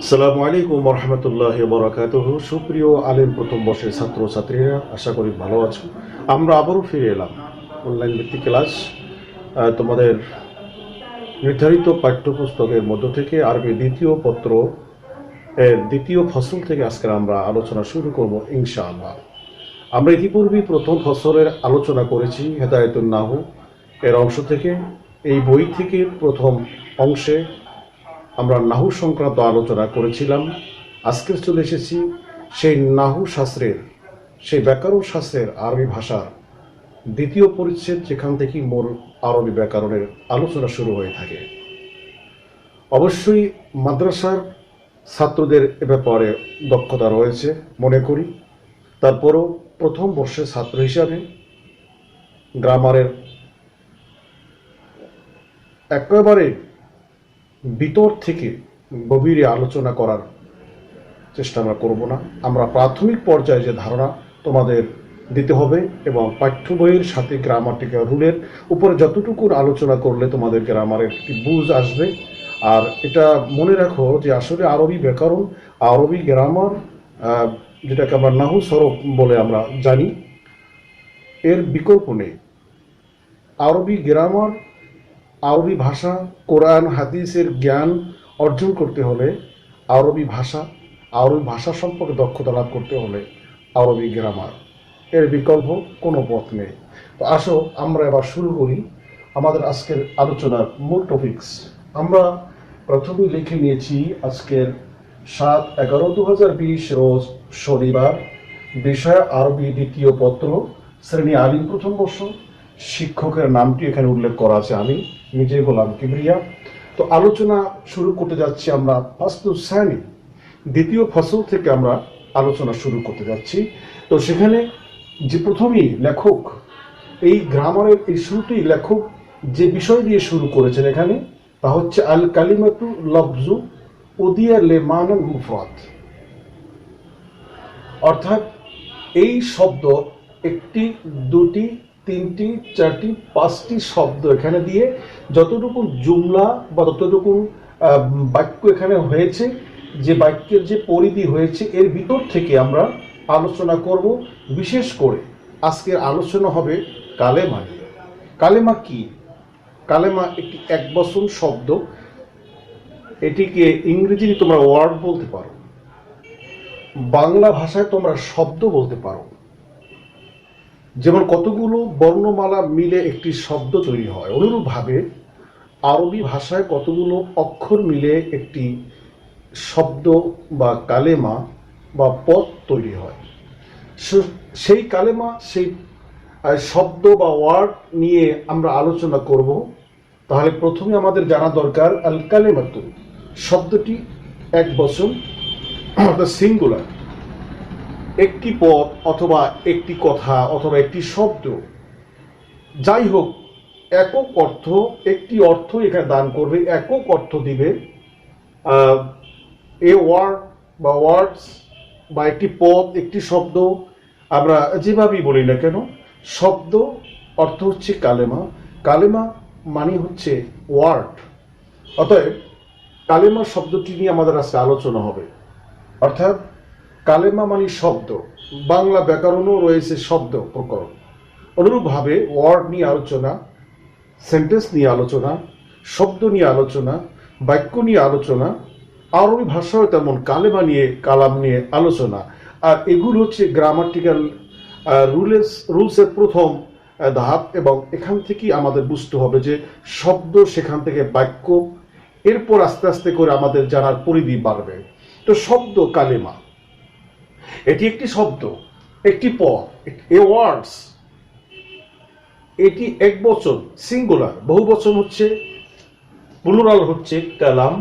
আসসালামু আলাইকুম রহমতুল্লাহ বরাকাতুহু। সুপ্রিয় আলিম প্রথম বর্ষের ছাত্র ছাত্রীরা, আশা করি ভালো আছো। আমরা আবারও ফিরে এলাম অনলাইন ভিত্তিক ক্লাস। তোমাদের নির্ধারিত পাঠ্যপুস্তকের মধ্য থেকে আরবি দ্বিতীয় পত্র এর দ্বিতীয় ফসল থেকে আজকে আমরা আলোচনা শুরু করব ইনশাআল্লাহ। আমরা ইতিপূর্বেই প্রথম ফসলের আলোচনা করেছি হেদায়েতুন নাহু এর অংশ থেকে। এই বই থেকে প্রথম অংশে আমরা নাহু সংক্রান্ত আলোচনা করেছিলাম। আজকে চলে এসেছি সেই নাহু শাস্ত্রের, সেই ব্যাকরণ শাস্ত্রের আরবি ভাষার দ্বিতীয় পরিচ্ছেদ, যেখান থেকে মূল আরবি ব্যাকরণের আলোচনা শুরু হয়ে থাকে। অবশ্যই মাদ্রাসার ছাত্রদের এ ব্যাপারে দক্ষতা রয়েছে মনে করি। তারপরও প্রথম বর্ষের ছাত্র হিসাবে গ্রামারের একেবারে ভিতর থেকে গভীরে আলোচনা করার চেষ্টা আমরা করব না। আমরা প্রাথমিক পর্যায়ে যে ধারণা তোমাদের দিতে হবে এবং পাঠ্য বইয়ের সাথে গ্রামাটিক্যাল রুলের উপরে যতটুকু আলোচনা করলে তোমাদের গ্রামারের একটি বুঝ আসবে। আর এটা মনে রাখো যে আসলে আরবি ব্যাকরণ, আরবি গ্রামার, যেটাকে আমরা নাহু সরফ বলে আমরা জানি, এর বিকল্প নেই। আরবি গ্রামার, আরবি ভাষা, কোরআন হাদিসের জ্ঞান অর্জন করতে হলে আরবি ভাষা সম্পর্কে দক্ষতা লাভ করতে হলে আরবি গ্রামার, এর বিকল্প কোনো পথ নেই। তো আসো আমরা এবার শুরু করি আমাদের আজকের আলোচনার মূল টপিকস। আমরা প্রথমেই লিখে নিয়েছি আজকের 7/11/2020 রোজ শনিবার, বিষয় আরবি দ্বিতীয় পত্র, শ্রেণী আলিম প্রথম বর্ষ। শিক্ষকের নামটি এখানে উল্লেখ করা আছে, আমি নিজে গোলাম কিবরিয়া। তো আলোচনা শুরু করতে যাচ্ছি আমরা ফাসলুস-সানি, দ্বিতীয় ফসল থেকে আমরা আলোচনা শুরু করতে যাচ্ছি। তো সেখানে যে প্রথমেই লেখক এই গ্রামারের এই শুরুতেই লেখক যে বিষয় দিয়ে শুরু করেছেন এখানে, তা হচ্ছে আল কালিমাতু লফজু উদিয়া লে মানান মুফরাদ, অর্থাৎ এই শব্দ একটি, দুটি, তিনটি, চারটি, পাঁচটি শব্দ এখানে দিয়ে যতটুকু জুমলা বা যতটুকু বাক্য এখানে হয়েছে, যে বাক্যের যে পরিধি হয়েছে, এর ভিতর থেকে আমরা আলোচনা করব। বিশেষ করে আজকের আলোচনা হবে কালেমা নিয়ে। কালেমা কি? কালেমা একটি একবচন শব্দ। এটিকে ইংরেজিতে তোমরা ওয়ার্ড বলতে পারো, বাংলা ভাষায় তোমরা শব্দ বলতে পারো। যেমন কতগুলো বর্ণমালা মিলে একটি শব্দ তৈরি হয়, অনুরূপভাবে আরবি ভাষায় কতগুলো অক্ষর মিলে একটি শব্দ বা কালেমা বা পদ তৈরি হয়। সেই কালেমা, সেই শব্দ বা ওয়ার্ড নিয়ে আমরা আলোচনা করব। তাহলে প্রথমে আমাদের জানা দরকার আল কালেমাতু শব্দটি এক বচন, অর্থাৎ সিঙ্গুলার। একটি পদ অথবা একটি কথা অথবা একটি শব্দ, যাই হোক, একক অর্থ, একটি অর্থ এখানে দান করবে, একক অর্থ দিবে। এ ওয়ার্ড বা ওয়ার্ডস বা একটি পদ, একটি শব্দ, আমরা যেভাবেই বলি না কেন, শব্দ অর্থ হচ্ছে কালেমা। কালেমা মানে হচ্ছে ওয়ার্ড। অতএব কালেমা শব্দটি নিয়ে আমাদের আজকে আলোচনা হবে। অর্থাৎ কালেমা মানে শব্দ। বাংলা ব্যাকরণও রয়েছে শব্দ প্রকরণ। অনুরূপভাবে ওয়ার্ড নিয়ে আলোচনা, সেন্টেন্স নিয়ে আলোচনা, শব্দ নিয়ে আলোচনা, বাক্য নিয়ে আলোচনা। আরবি ভাষাও তেমন কালেমা নিয়ে, কালাম নিয়ে আলোচনা। আর এগুলো হচ্ছে গ্রামাটিক্যাল রুলসের প্রথম ধাপ, এবং এখান থেকেই আমাদের বুঝতে হবে যে শব্দ, সেখান থেকে বাক্য, এরপর আস্তে আস্তে করে আমাদের জানার পরিধি বাড়বে। তো শব্দ কালেমা, এটি একটি শব্দ, একটি পদ, এ ওয়ার্ডস। এটি এক বচন সিঙ্গুলার, বহু বচন হচ্ছে, প্লুরাল হচ্ছে কালাম,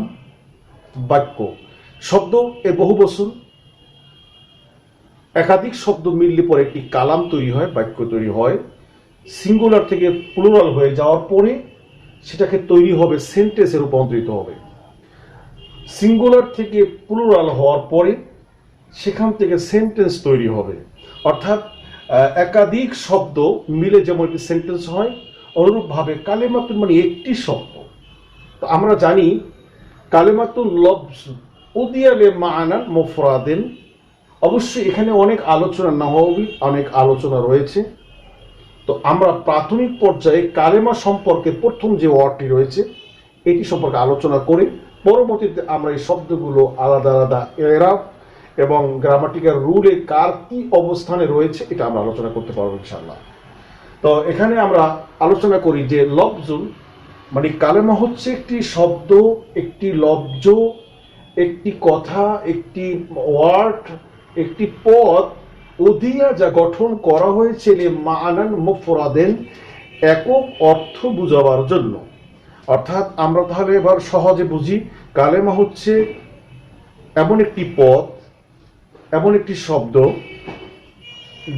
বাক্য। শব্দ এ বহু বচন, একাধিক শব্দ মিললে পরে একটি কালাম তৈরি হয়, বাক্য তৈরি হয়। সিঙ্গুলার থেকে প্লুরাল হয়ে যাওয়ার পরে সেটাকে তৈরি হবে, সেন্টেন্সে রূপান্তরিত হবে। সিঙ্গুলার থেকে প্লুরাল হওয়ার পরে সেখান থেকে সেন্টেন্স তৈরি হবে। অর্থাৎ একাধিক শব্দ মিলে যেমন একটি সেন্টেন্স হয়, অনুরূপভাবে কালেমাতুন মানে একটি শব্দ। তো আমরা জানি কালেমাতুন লফজ উদিয়ালে মা'নান মুফরাদিন। অবশ্যই এখানে অনেক আলোচনা নাহবী অনেক আলোচনা রয়েছে। তো আমরা প্রাথমিক পর্যায়ে কালেমা সম্পর্কে প্রথম যে ওয়ার্ডটি রয়েছে এটি সম্পর্কে আলোচনা করে পরবর্তীতে আমরা এই শব্দগুলো আলাদা আলাদা এরাব এবং গ্রামাটিক্যাল রুলে কার কি অবস্থানে রয়েছে এটা আমরা আলোচনা করতে পারবো ইনশাআল্লাহ। তো এখানে আমরা আলোচনা করি যে লফজুল মানে কালেমা হচ্ছে একটি শব্দ, একটি লফজ, একটি কথা, একটি ওয়ার্ড, একটি পদ উদিয়া যা গঠন করা হয়েছে মা'নান মুফরাদেন একক অর্থ বুঝাবার জন্য। অর্থাৎ আমরা তাহলে এবার সহজে বুঝি, কালেমা হচ্ছে এমন একটি পদ, এমন একটি শব্দ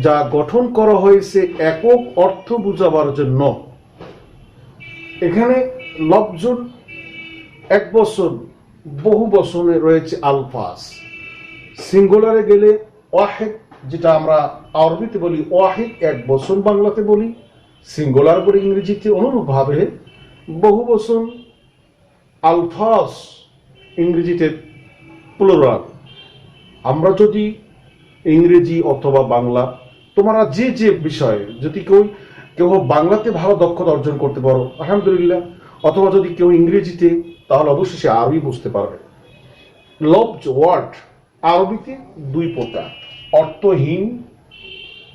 যা গঠন করা হয়েছে একক অর্থ বুঝাবার জন্য। এখানে লফজুল এক বচন, বহু বচনে রয়েছে আলফাজ। সিঙ্গুলারে গেলে ওয়াহিদ, যেটা আমরা আরবিতে বলি ওয়াহিদ, এক বচন বাংলাতে বলি, সিঙ্গুলার বলি ইংরেজিতে। অনুরূপভাবে বহু বচন আলফাজ ইংরেজিতে প্লুরাল। আমরা যদি ইংরেজি অথবা বাংলা, তোমরা যে যে বিষয়ে যদি কেউ বাংলাতে ভালো দক্ষতা অর্জন করতে পারো আলহামদুলিল্লাহ, অথবা যদি কেউ ইংরেজিতে, তাহলে অবশ্যই সে আরবি বুঝতে পারবে। লফজ ওয়ার্ড আরবিতে দুই প্রকার, অর্থহীন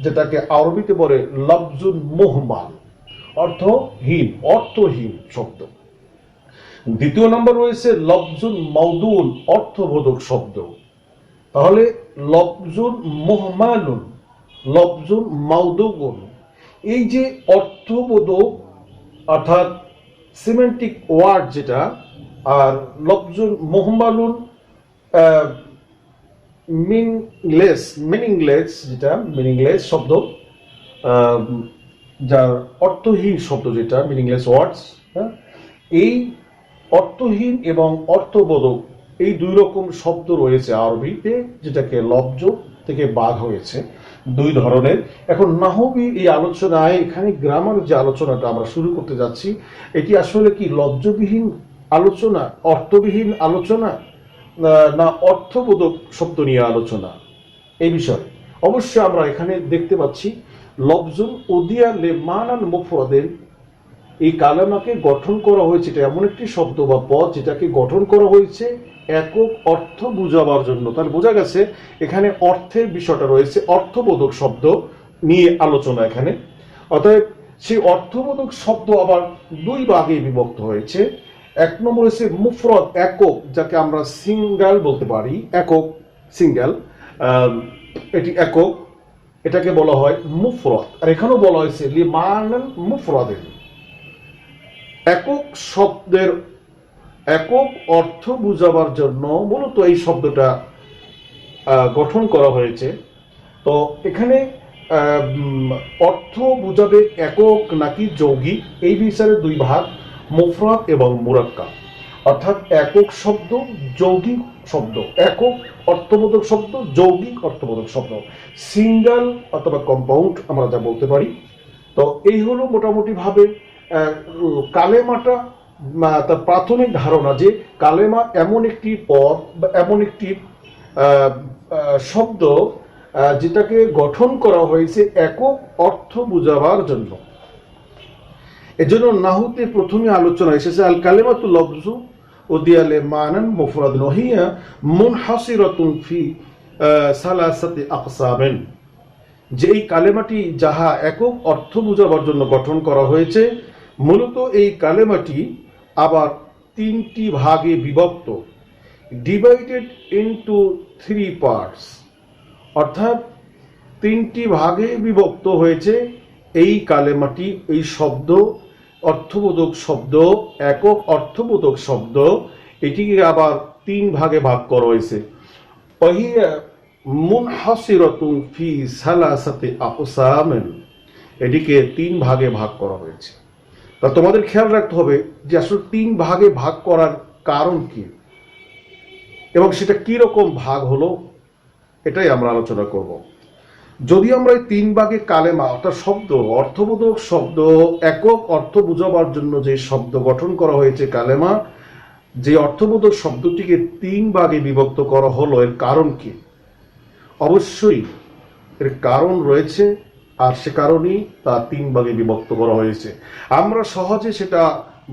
যেটাকে আরবিতে বলে লফজুল মুহমাল, অর্থহীন শব্দ। দ্বিতীয় নম্বর রয়েছে লফজুল মাউদুল, অর্থবোধক শব্দ। তাহলে লফজুল মুহমালুন, লফজুল মাউদুগুন, এই যে অর্থবোধক অর্থাৎ সিমেন্টিক ওয়ার্ড যেটা, আর লফজুল মুহমালুন মিনিংলেস যেটা, মিনিংলেস শব্দ, যার অর্থহীন শব্দ যেটা মিনিংলেস ওয়ার্ডস। এই অর্থহীন এবং অর্থবোধক এই দুই রকম শব্দ রয়েছে আরবিতে, যেটাকে লফজ থেকে বাদ হয়েছে দুই ধরনের। এখন নাহবী এই আলোচনায় এখানে গ্রামার যে আলোচনাটা আমরা শুরু করতে যাচ্ছি, এটি আসলে কি লফজবিহীন আলোচনা, অর্থবিহীন আলোচনা, না অর্থবোধক শব্দ নিয়ে আলোচনা, এই বিষয়ে অবশ্যই আমরা এখানে দেখতে পাচ্ছি লফজুল উদিয়া লে মা'নান মুফরাদেন, এই কালেমাকে গঠন করা হয়েছে, এটা এমন একটি শব্দ বা পদ যেটাকে গঠন করা হয়েছে একক অর্থ বুঝাবার জন্য। তাহলে বোঝা গেছে এখানে অর্থের বিষয়টা রয়েছে, অর্থবোধক শব্দ নিয়ে আলোচনা এখানে। অতএব সেই অর্থবোধক শব্দ আবার দুই ভাগে বিভক্ত হয়েছে। এক নম্বর হচ্ছে মুফরদ, একক, যাকে আমরা সিঙ্গেল বলতে পারি, একক সিঙ্গেল, এটি একক, এটাকে বলা হয় মুফরদ। আর এখানেও বলা হয়েছে লিমা'নান মুফরাদেন, একক শব্দের একক অর্থ বুঝাবার জন্য মূলত এই শব্দটা গঠন করা হয়েছে। তো এখানে অর্থ বুঝাবে একক নাকি যৌগিক, এই বিষয়ে দুই ভাগ, মুফরাদ এবং মুরাক্কাব। অর্থাৎ একক শব্দ, যৌগিক শব্দ, একক অর্থবোধক শব্দ, যৌগিক অর্থবোধক শব্দ, সিঙ্গেল অথবা কম্পাউন্ড আমরা যা বলতে পারি। তো এই হলো মোটামুটি ভাবে কালেমাটা, তার প্রাথমিক ধারণা যে কালেমা এমন একটি পদ বা এমন একটি শব্দ যেটাকে গঠন করা হয়েছে একক অর্থ বুঝাবার জন্য। এজন্য নাহুতে প্রথমে আলোচনা এসেছে আল কালেমাতু লফজু উদিয়া লে মা'নান মুফরাদুন ওয়া হিয়া মুনহাসিরাতুন ফি সালাসাতি আকসামিন, যে এই কালেমাটি যাহা একক অর্থ বুঝাবার জন্য গঠন করা হয়েছে, মূলত এই কালেমাটি আবার তিনটি ভাগে বিভক্ত, ডিভাইডেড ইনটু 3 পার্টস। অর্থাৎ তিনটি ভাগে বিভক্ত হয়েছে এই কালেমাটি, এই শব্দ, অর্থবোধক শব্দ, একক অর্থবোধক শব্দ, এটিকে আবার তিন ভাগে ভাগ করা হয়েছে। ওয়াহিয়া মুনহাসিরাতুন ফি সালাসাতি আকসামিন, এটিকে তিন ভাগে ভাগ করা হয়েছে। তা তোমাদের খেয়াল রাখতে হবে যে আসলে তিন ভাগে ভাগ করার কারণ কি এবং সেটা কি রকম ভাগ হলো, এটাই আমরা আলোচনা করব। যদি আমরা এই তিন ভাগে কালেমা অর্থাৎ শব্দ, অর্থবোধক শব্দ, একক অর্থ বুঝাবার জন্য যে শব্দ গঠন করা হয়েছে কালেমা, যে অর্থবোধক শব্দটিকে 3 ভাগে বিভক্ত করা হলো, এর কারণ কি? অবশ্যই এর কারণ রয়েছে, আর সে কারণেই তা 3 ভাগে বিভক্ত করা হয়েছে। আমরা সহজে সেটা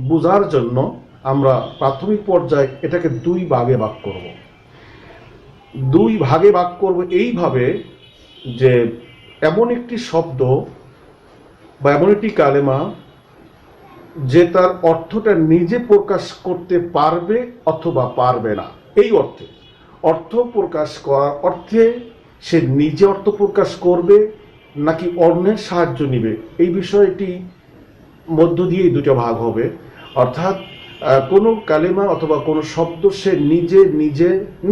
বোঝার জন্য আমরা প্রাথমিক পর্যায়ে এটাকে 2 ভাগে ভাগ করব। 2 ভাগে ভাগ করব এইভাবে যে এমন একটি শব্দ বা এমন একটি কালেমা যে তার অর্থটা নিজে প্রকাশ করতে পারবে অথবা পারবে না। এই অর্থে, অর্থ প্রকাশ করার অর্থে সে নিজে অর্থ প্রকাশ করবে নাকি অন্যের সাহায্য নিবে, এই বিষয়টি মধ্য দিয়েই 2টা ভাগ হবে। অর্থাৎ কোনো কালেমা অথবা কোনো শব্দ সে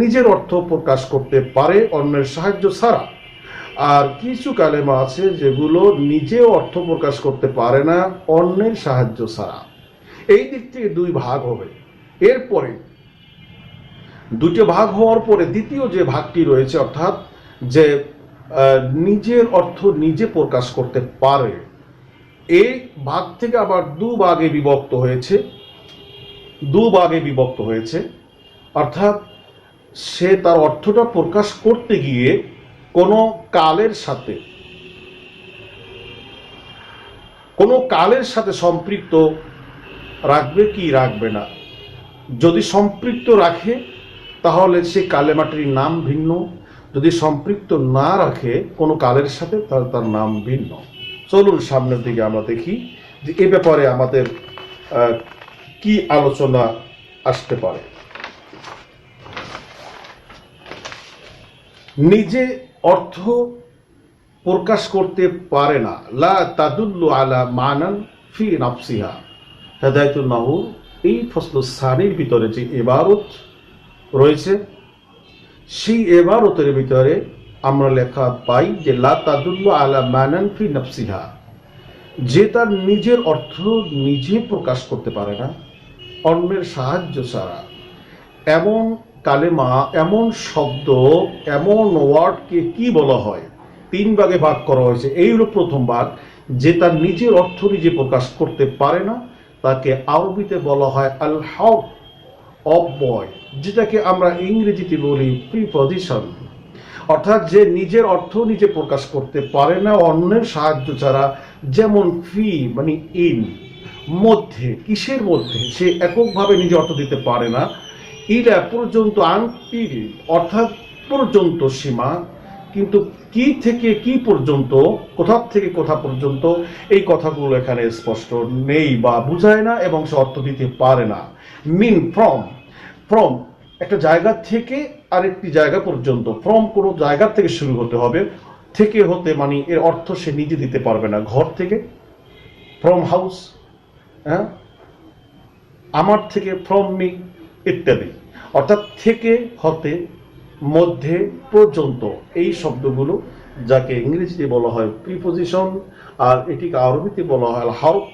নিজের অর্থ প্রকাশ করতে পারে অন্যের সাহায্য ছাড়া, আর কিছু কালেমা আছে যেগুলো নিজে অর্থ প্রকাশ করতে পারে না অন্যের সাহায্য ছাড়া। এই দিক থেকে 2 ভাগ হবে। এরপরে 2টা ভাগ হওয়ার পরে দ্বিতীয় যে ভাগটি রয়েছে, অর্থাৎ যে নিজের অর্থ নিজে প্রকাশ করতে পারে, এই ভাগ থেকে আবার 2 ভাগে বিভক্ত হয়েছে। 2 ভাগে বিভক্ত হয়েছে, অর্থাৎ সে তার অর্থটা প্রকাশ করতে গিয়ে কোনো কালের সাথে সম্পৃক্ত রাখবে কি রাখবে না। যদি সম্পৃক্ত রাখে তাহলে সে কালেমাটির নাম ভিন্ন, যদি সম্পৃক্ত না রাখে কোনো কালের সাথে তাহলে তার নাম ভিন্ন। চলুন সামনের দিকে আমরা দেখি যে এ ব্যাপারে আমাদের কি আলোচনা আসতে পারে। নিজে অর্থ প্রকাশ করতে পারে না, লা তাদুল্লু আলা মানান ফি নাফসিহা। হেদায়েতুন নাহুর এই ফসলুস সানির ভিতরে যে ইবারত রয়েছে, সেই ইবারতের ভিতরে আমরা লেখা পাই যে লা তাদুল্লু আলা মানান ফি নাফসিহা, যে তার নিজের অর্থ নিজে প্রকাশ করতে পারে না অন্যের সাহায্য ছাড়া। এমন কালেমা, এমন শব্দ, এমন ওয়ার্ডকে কি বলা হয়? 3 ভাগে ভাগ করা হয়েছে। এই হলো প্রথম ভাগ, যে তার নিজের অর্থ নিজে প্রকাশ করতে পারে না, তাকে আরবিতে বলা হয় আল হক, অব্যয়, যেটাকে আমরা ইংরেজিতে বলি প্রিপজিশন। অর্থাৎ যে নিজের অর্থ নিজে প্রকাশ করতে পারে না অন্যের সাহায্য ছাড়া। যেমন ফি মানে ইন, মধ্যে, কিসের মধ্যে? সে এককভাবে নিজে অর্থ দিতে পারে না। ইলা পর্যন্ত, আনটিল অর্থাৎ পর্যন্ত সীমা, কিন্তু কি থেকে কি পর্যন্ত, কোথা থেকে কোথা পর্যন্ত, এই কথাগুলো এখানে স্পষ্ট নেই বা বুঝায় না এবং সে অর্থ দিতে পারে না। মিন, ফ্রম একটা জায়গা থেকে আরেকটি জায়গা পর্যন্ত, ফ্রম কোনো জায়গা থেকে শুরু হতে হবে, থেকে হতে মানে এর অর্থ সে নিজে দিতে পারবে না। ঘর থেকে, ফ্রম হাউস, হ্যাঁ, আমার থেকে, ফ্রম মি ইত্যাদি। অর্থাৎ থেকে, হতে, মধ্যে, পর্যন্ত, এই শব্দগুলো যাকে ইংরেজিতে বলা হয় প্রিপোজিশন, আর এটিকে আরবিতে বলা হয় হারফ।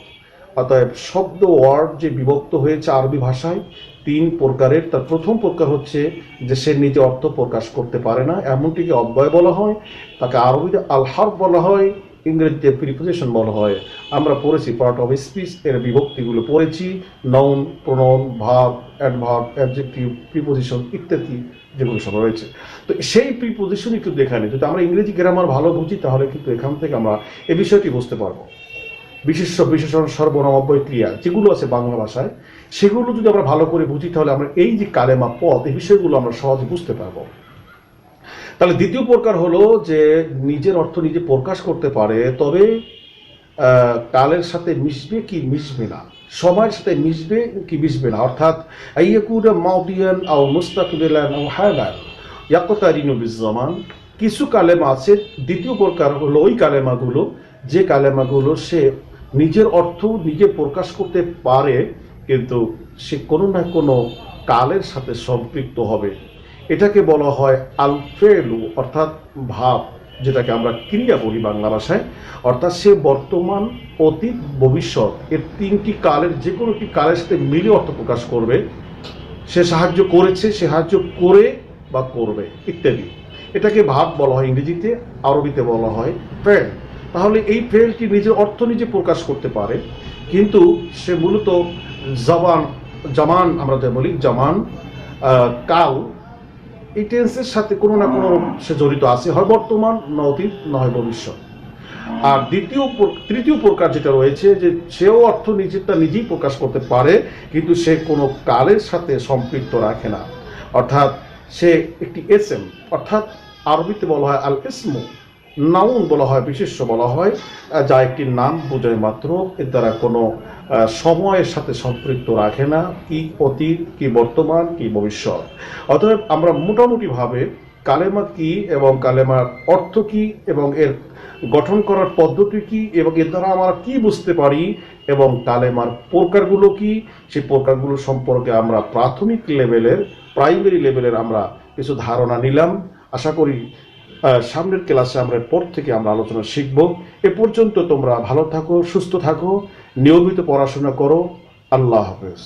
অতএব শব্দ, ওয়ার্ড যে বিভক্ত হয়েছে আরবি ভাষায় 3 প্রকারের। তার প্রথম প্রকার হচ্ছে যে সে নিজে অর্থ প্রকাশ করতে পারে না, এমনটিকে অব্যয় বলা হয়, তাকে আরবিতে আল হারফ বলা হয়, ইংরেজিতে প্রিপোজিশন বলা হয়। আমরা পড়েছি পার্ট অফ স্পিচ এর বিভক্তিগুলো পড়েছি, noun, pronoun, verb, adverb, adjective, preposition ইত্যাদি যেগুলো সব রয়েছে। তো সেই প্রিপোজিশনই কিন্তু এখানে, যদি আমরা ইংরেজি গ্রামার ভালো বুঝি তাহলে কিন্তু এখান থেকে আমরা এই বিষয়টি বুঝতে পারবো। বিশেষ্য, বিশেষণ, সর্বনাম, অব্যয়, ক্রিয়া যেগুলো আছে বাংলা ভাষায়, সেগুলো যদি আমরা ভালো করে বুঝি তাহলে আমরা এই যে কালেমা, পদ, এই বিষয়গুলো আমরা সহজে বুঝতে পারবো। তাহলে দ্বিতীয় প্রকার হলো যে নিজের অর্থ নিজে প্রকাশ করতে পারে, তবে কালের সাথে মিশবে কি মিশবে না, সময়ের সাথে মিশবে কি মিশবে না। অর্থাৎ আইয়াকুনা মাউদিয়ান আও মুস্তাকবিলান আও হালান ইয়াকতারিনু বিজ্জামান। কিছু কালেমা আছে, দ্বিতীয় প্রকার হলো ওই কালেমাগুলো, যে কালেমাগুলো সে নিজের অর্থ নিজে প্রকাশ করতে পারে, কিন্তু সে কোনো না কোনো কালের সাথে সম্পৃক্ত হবে। এটাকে বলা হয় আল ফেলু, অর্থাৎ ভাব, যেটাকে আমরা ক্রিয়া বলি বাংলা ভাষায়। অর্থাৎ সে বর্তমান, অতীত, ভবিষ্যৎ এর 3টি কালের যে কোনো একটি কালের সাথে মিলে অর্থ প্রকাশ করবে। সে সাহায্য করেছে, সাহায্য করে বা করবে ইত্যাদি। এটাকে ভাব বলা হয় ইংরেজিতে, আরবিতে বলা হয় ফেল। তাহলে এই ফেলটি নিজের অর্থ নিজে প্রকাশ করতে পারে, কিন্তু সে মূলত জবান জামান, আমরা যে বলি জামান, কাল, এই টেন্সের সাথে কোনো না কোনো সে জড়িত আছে, হয় বর্তমান, না অতীত, না হয় ভবিষ্যৎ। আর তৃতীয় প্রকার যেটা রয়েছে, যে সেও অর্থ নিজেরটা নিজেই প্রকাশ করতে পারে, কিন্তু সে কোনো কালের সাথে সম্পৃক্ত রাখে না। অর্থাৎ সে একটি এসএম, অর্থাৎ আরবিতে বলা হয় আল ইসমু, নাউন বলা হয়, বিশেষ্য বলা হয়, যা একটি নাম বোঝায় মাত্র, এর দ্বারা কোনো সময়ের সাথে সম্পৃক্ত রাখে না, কি অতীত, কি বর্তমান, কি ভবিষ্যৎ। অতএব আমরা মোটামুটিভাবে কালেমা কি এবং কালেমার অর্থ কি এবং এর গঠন করার পদ্ধতি কি এবং এর দ্বারা আমরা কি বুঝতে পারি এবং কালেমার প্রকারগুলো কি, সেই প্রকারগুলো সম্পর্কে আমরা প্রাইমারি লেভেলের আমরা কিছু ধারণা নিলাম। আশা করি সামনের ক্লাসে আমরা পর থেকে আমরা আলোচনা শিখব। এ পর্যন্ত তোমরা ভালো থাকো, সুস্থ থাকো, নিয়মিত পড়াশোনা করো। আল্লাহ হাফেজ।